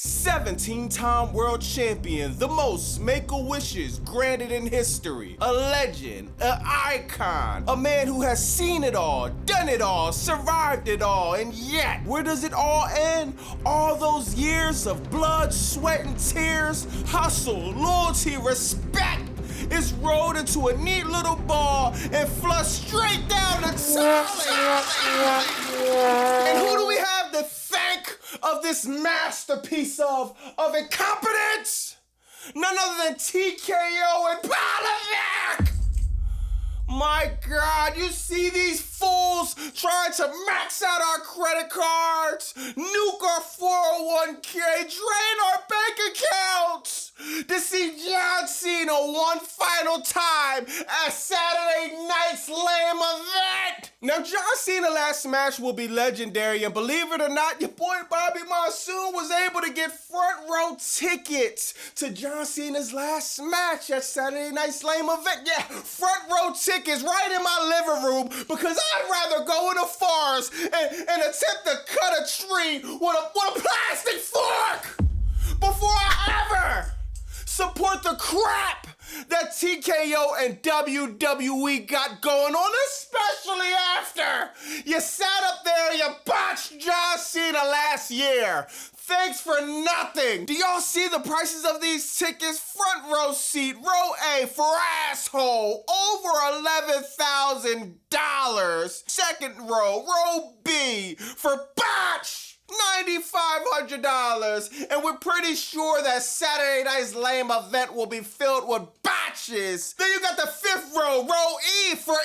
17-time world champion, the most make-a-wishes granted in history, a legend, an icon, a man who has seen it all, done it all, survived it all, and yet, where does it all end? All those years of blood, sweat, and tears, hustle, loyalty, respect, is rolled into a neat little ball and flushed straight down the toilet. And who do we have to thank of this masterpiece of incompetence? None other than TKO and Buildup. My God, you see these fools trying to max out our credit cards, nuke our 401k, drain our bank accounts, to see John Cena one final time at Saturday night's lame event. Now, John Cena's last match will be legendary, and believe it or not, your boy Bobby Monsoon was able to get front row tickets to John Cena's last match at Saturday night's lame event. Yeah, front row tickets right in my living room, because I'd rather go in a forest and attempt to cut a tree with a plastic fork before I ever support the crap that TKO and WWE got going on, especially after you sat up there and you botched John Cena last year. Thanks for nothing. Do y'all see the prices of these tickets? Front row seat, row A for asshole, over $11,000. Second row, row B for botch, $9,500, and we're pretty sure that Saturday night's lame event will be filled with botches. Then you got the fifth row, row E for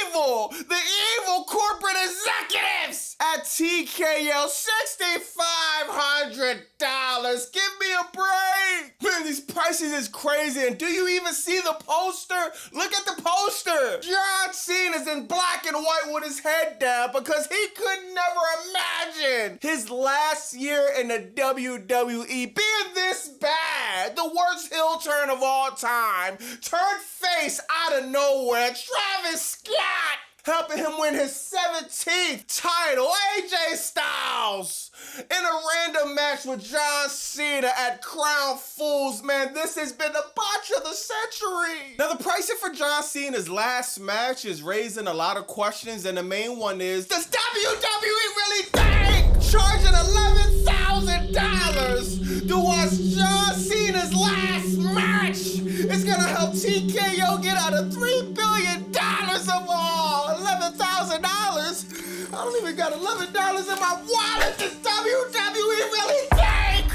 evil, the evil corporate executives at TKO, $6,500. Give me a break. Man, these prices is crazy, and do you even see the poster? Look at the poster. John Cena's in black and white with his head down because he could never imagine his last year in the WWE being this bad. The worst heel turn of all time. Turned face out of nowhere. Travis Scott helping him win his 17th title. AJ Styles in a random match with John Cena at Crown Fools. Man, this has been the botch of the century. Now, the pricing for John Cena's last match is raising a lot of questions, and the main one is, does WWE really think charging $11,000 to watch John Cena's last match is gonna help TKO get out of $3 billion of all? $11,000? I don't even got $11 in my wallet. Does WWE really think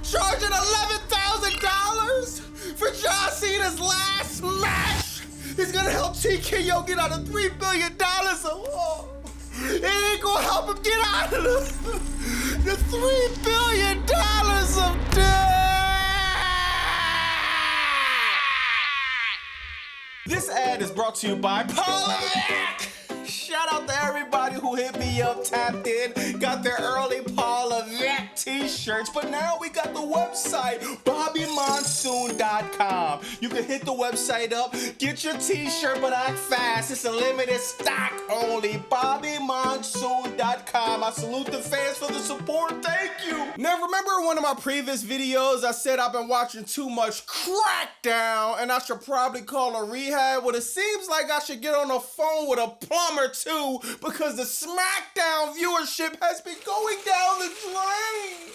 charging $11,000 for John Cena's last match is gonna help TKO get out of $3 billion of all? It ain't gonna help him get out of the $3 billion of debt. This ad is brought to you by Buildup. Shout out to everybody who hit me up, tapped in, got their early Buildup t-shirts, but now we got the website, BobbyMonsoon.com. You can hit the website up, get your t-shirt, but act fast. It's a limited stock only. BobbyMonsoon.com. I salute the fans for the support. Thank you. Now, remember in one of my previous videos, I said I've been watching too much Crackdown and I should probably call a rehab? Well, it seems like I should get on the phone with a plumber too, because the SmackDown viewership has been going down the drain.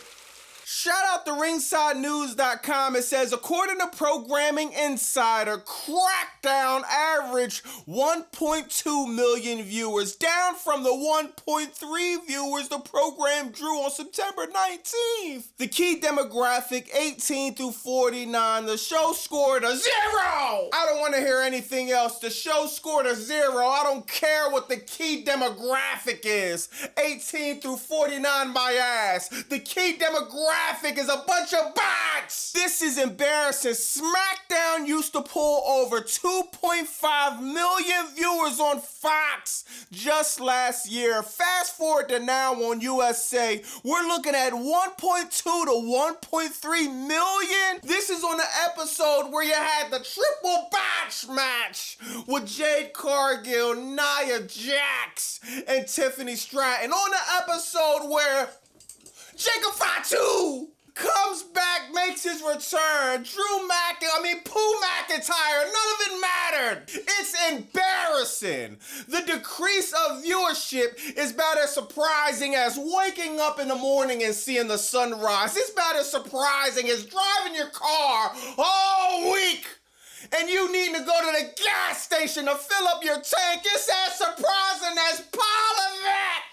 Shout out to ringsidenews.com. It says, according to Programming Insider, Crackdown averaged 1.2 million viewers, down from the 1.3 viewers the program drew on September 19th. The key demographic, 18 through 49, the show scored a 0. I don't want to hear anything else. The show scored a 0. I don't care what the key demographic is. 18 through 49, my ass. The key demographic is a bunch of bots. This is embarrassing. SmackDown used to pull over 2.5 million viewers on Fox just last year. Fast forward to now on USA, we're looking at 1.2 to 1.3 million. This is on the episode where you had the triple botch match with Jade Cargill, Nia Jax, and Tiffany Stratton. On the episode where Jacob Fatu his return. Pooh McIntyre, none of it mattered. It's embarrassing. The decrease of viewership is about as surprising as waking up in the morning and seeing the sunrise. It's about as surprising as driving your car all week and you need to go to the gas station to fill up your tank. It's as surprising as Parliament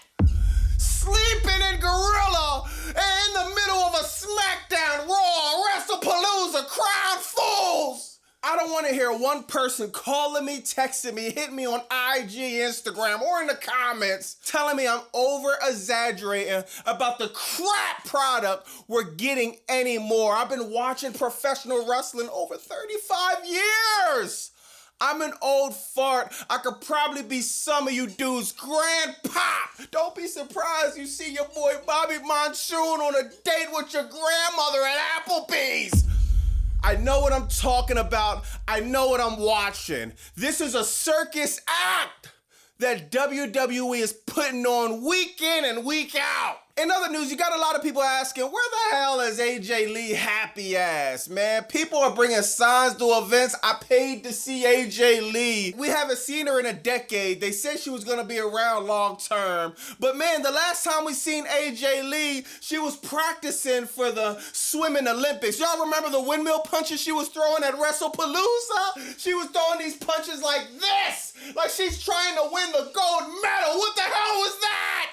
sleeping in Gorilla and in the middle of a SmackDown, Raw, WrestlePalooza, Crown Fools. I don't want to hear one person calling me, texting me, hitting me on IG, Instagram, or in the comments telling me I'm over-exaggerating about the crap product we're getting anymore. I've been watching professional wrestling over 35 years. I'm an old fart. I could probably be some of you dudes' grandpa. Don't be surprised you see your boy Bobby Monsoon on a date with your grandmother at Applebee's. I know what I'm talking about. I know what I'm watching. This is a circus act that WWE is putting on week in and week out. In other news, you got a lot of people asking, where the hell is AJ Lee happy ass, man? People are bringing signs to events. I paid to see AJ Lee. We haven't seen her in a decade. They said she was gonna be around long term. But man, the last time we seen AJ Lee, she was practicing for the swimming Olympics. Y'all remember the windmill punches she was throwing at WrestlePalooza? She was throwing these punches like this, like she's trying to win the gold medal. What the hell was that?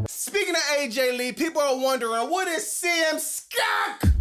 Speaking of AJ Lee, people are wondering, what is CM Skunk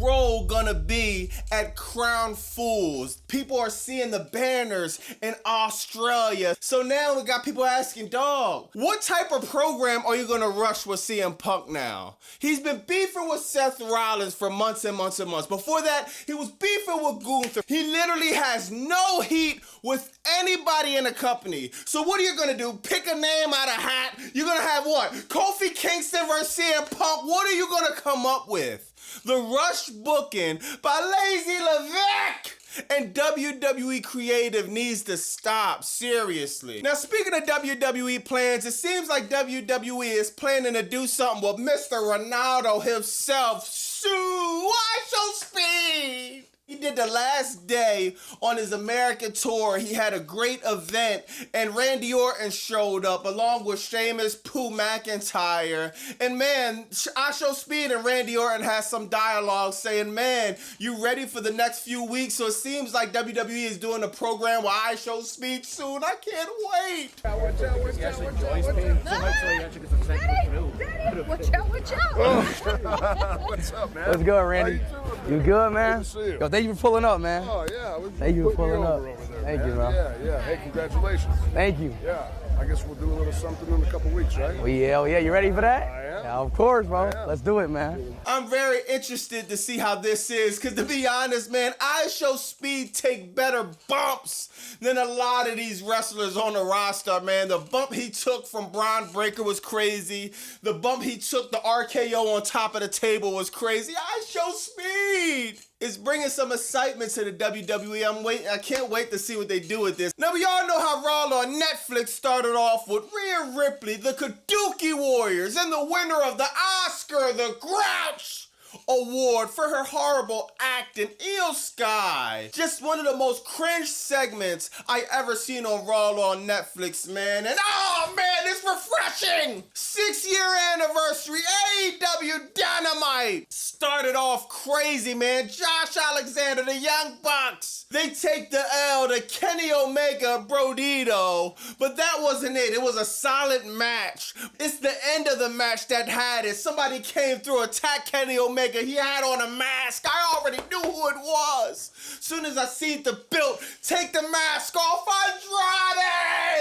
role gonna be at Crown Fools? People are seeing the banners in Australia. So now we got people asking, dog, what type of program are you gonna rush with CM Punk now? He's been beefing with Seth Rollins for months and months and months. Before that, he was beefing with Gunther. He literally has no heat with anybody in the company. So what are you gonna do? Pick a name out of a hat? You're gonna have what? Kofi Kingston versus CM Punk? What are you gonna come up with? The rush booking by Lazy Levesque and WWE Creative needs to stop, seriously. Now, speaking of WWE plans, it seems like WWE is planning to do something with Mr. Ronaldo himself. Ishowspeed! He did the last day on his American tour. He had a great event, and Randy Orton showed up along with Sheamus, Pooh McIntyre. And man, Ishowspeed and Randy Orton has some dialogue saying, man, you ready for the next few weeks? So it seems like WWE is doing a program with Ishowspeed soon. I can't wait. Watch out. What's up, man? What's good, Randy? You good, man? Good to see you. Yo, thank you for pulling up, man. Oh, yeah. Thank you for pulling up. Thank you, bro. Yeah. Hey, congratulations. Thank you. Yeah. I guess we'll do a little something in a couple weeks, right? Well, yeah. You ready for that? I am. Yeah, of course, bro. I am. Let's do it, man. I'm very interested to see how this is, because to be honest, man, Ishowspeed take better bumps than a lot of these wrestlers on the roster, man. The bump he took from Braun Breaker was crazy. The bump he took, the RKO on top of the table, was crazy. Ishowspeed is bringing some excitement to the WWE. I can't wait to see what they do with this. Now, we all know how Raw on Netflix started off with Rhea Ripley, the Kabuki Warriors, and the winner of the Oscar, the Grouch Award for her horrible acting, Io Sky. Just one of the most cringe segments I ever seen on Raw on Netflix, man. And oh man, it's refreshing! 6-year anniversary, AEW Dynamite. Started off crazy, man. Josh Alexander, the Young Bucks. They take the L to Kenny Omega, Brodito. But that wasn't it. It was a solid match. It's the end of the match that had it. Somebody came through, attacked Kenny Omega. He had on a mask. I already knew who it was. Soon as I seen the belt, take the mask off,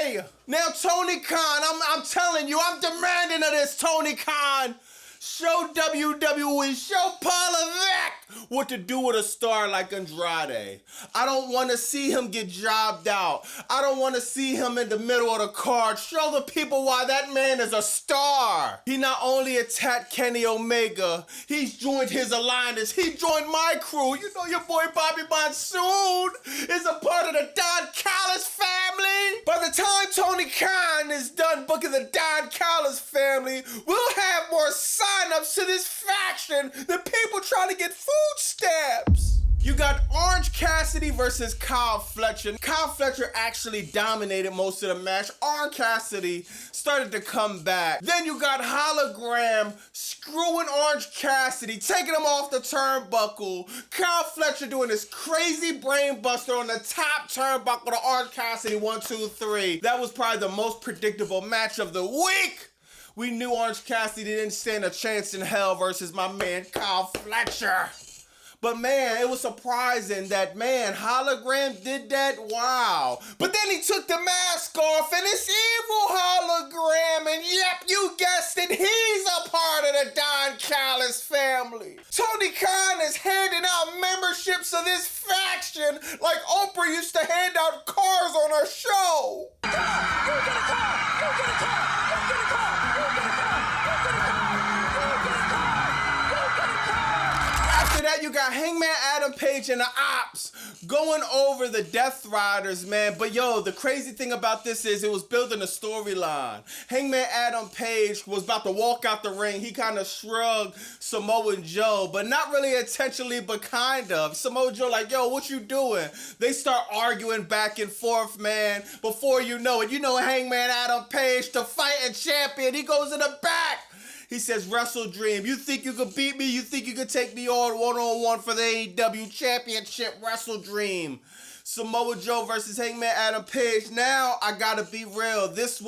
Andrade! Now, Tony Khan, I'm telling you, I'm demanding of this, Tony Khan. Show WWE, show Paul Levesque what to do with a star like Andrade. I don't want to see him get jobbed out. I don't want to see him in the middle of the card. Show the people why that man is a star. He not only attacked Kenny Omega, he's joined his alliance. He joined my crew. You know your boy Bobby Monsoon is a part of the Don Callis family. By the time Tony Khan is done booking the Don Callis family, we'll have more sign-ups to this faction than people trying to get food stamps. You got Orange Cassidy versus Kyle Fletcher. Kyle Fletcher actually dominated most of the match. Orange Cassidy started to come back. Then you got Hologram screwing Orange Cassidy, taking him off the turnbuckle. Kyle Fletcher doing this crazy brain buster on the top turnbuckle to Orange Cassidy, 1, 2, 3. That was probably the most predictable match of the week. We knew Orange Cassidy didn't stand a chance in hell versus my man Kyle Fletcher. But man, it was surprising that, man, Hologram did that, wow. But then he took the mask off and it's evil Hologram, and yep, you guessed it, he's a part of the Don Callis family. Tony Khan is handing out memberships of this faction like Oprah used to hand out cars on her show. After that, you got Hangman Adam Page and the Ops going over the Death Riders, man. But yo, the crazy thing about this is it was building a storyline. Hangman Adam Page was about to walk out the ring. He kind of shrugged Samoa Joe, but not really intentionally, but kind of. Samoa Joe like, yo, what you doing? They start arguing back and forth, man. Before you know it, you know Hangman Adam Page, the fighting champion, he goes in the back. He says, Wrestle Dream, you think you could beat me? You think you could take me on one-on-one for the AEW Championship? Wrestle Dream. Samoa Joe versus Hangman Adam Page. Now, I gotta be real. This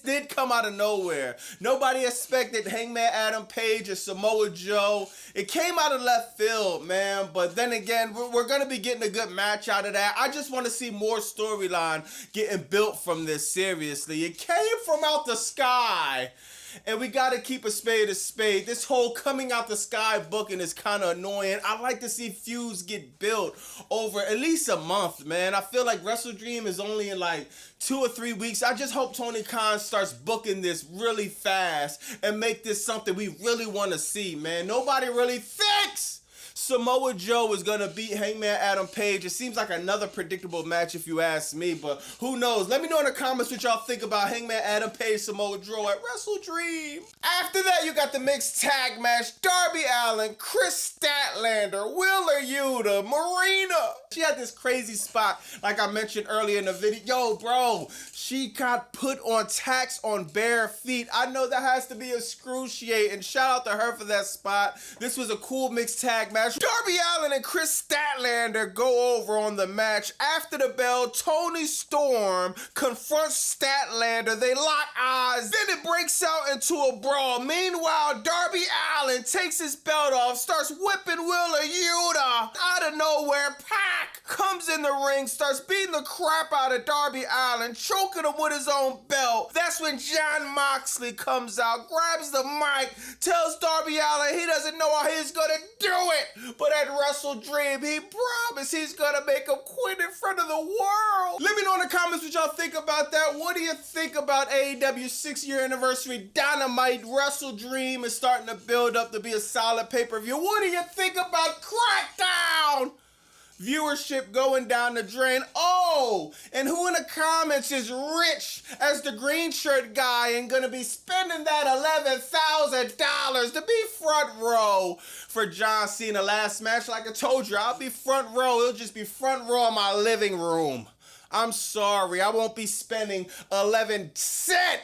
did come out of nowhere. Nobody expected Hangman Adam Page or Samoa Joe. It came out of left field, man. But then again, we're gonna be getting a good match out of that. I just want to see more storyline getting built from this, seriously. It came from out the sky. And we gotta keep a spade a spade. This whole coming out the sky booking is kind of annoying. I like to see feuds get built over at least a month, man. I feel like Wrestle Dream is only in like 2 or 3 weeks. I just hope Tony Khan starts booking this really fast and make this something we really want to see, man. Nobody really thinks Samoa Joe is going to beat Hangman Adam Page. It seems like another predictable match if you ask me, but who knows? Let me know in the comments what y'all think about Hangman Adam Page, Samoa Joe at Wrestle Dream. After that, you got the mixed tag match. Darby Allin, Chris Statlander, Wheeler Yuta, Marina. She had this crazy spot, like I mentioned earlier in the video. Yo, bro, she got put on tacks on bare feet. I know that has to be excruciating. Shout out to her for that spot. This was a cool mixed tag match. Darby Allin and Chris Statlander go over on the match. After the bell, Tony Storm confronts Statlander. They lock eyes. Then it breaks out into a brawl. Meanwhile, Darby Allin takes his belt off, starts whipping Wheeler Yuta. Out of nowhere, Pac comes in the ring, starts beating the crap out of Darby Allin, choking him with his own belt. That's when Jon Moxley comes out, grabs the mic, tells Darby Allin he doesn't know how he's gonna do it. But at Wrestle Dream, he promised he's gonna make him quit in front of the world. Let me know in the comments what y'all think about that. What do you think about AEW's 6-year anniversary Dynamite? Wrestle Dream is starting to build up to be a solid pay-per-view. What do you think about Crackdown? Viewership going down the drain. Oh, and who in the comments is rich as the green shirt guy and gonna be spending that $11,000 to be front row for John Cena last match? Like I told you, I'll be front row. It'll just be front row in my living room. I'm sorry, I won't be spending 11 cents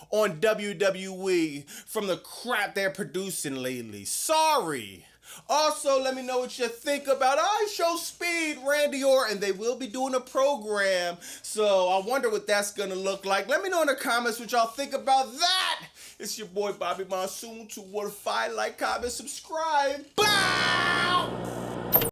on WWE from the crap they're producing lately. Sorry. Also, let me know what you think about Ishowspeed, Randy Orton. They will be doing a program, so I wonder what that's going to look like. Let me know in the comments what y'all think about that. It's your boy, Bobby Monsoon. To like, comment, subscribe. Bow!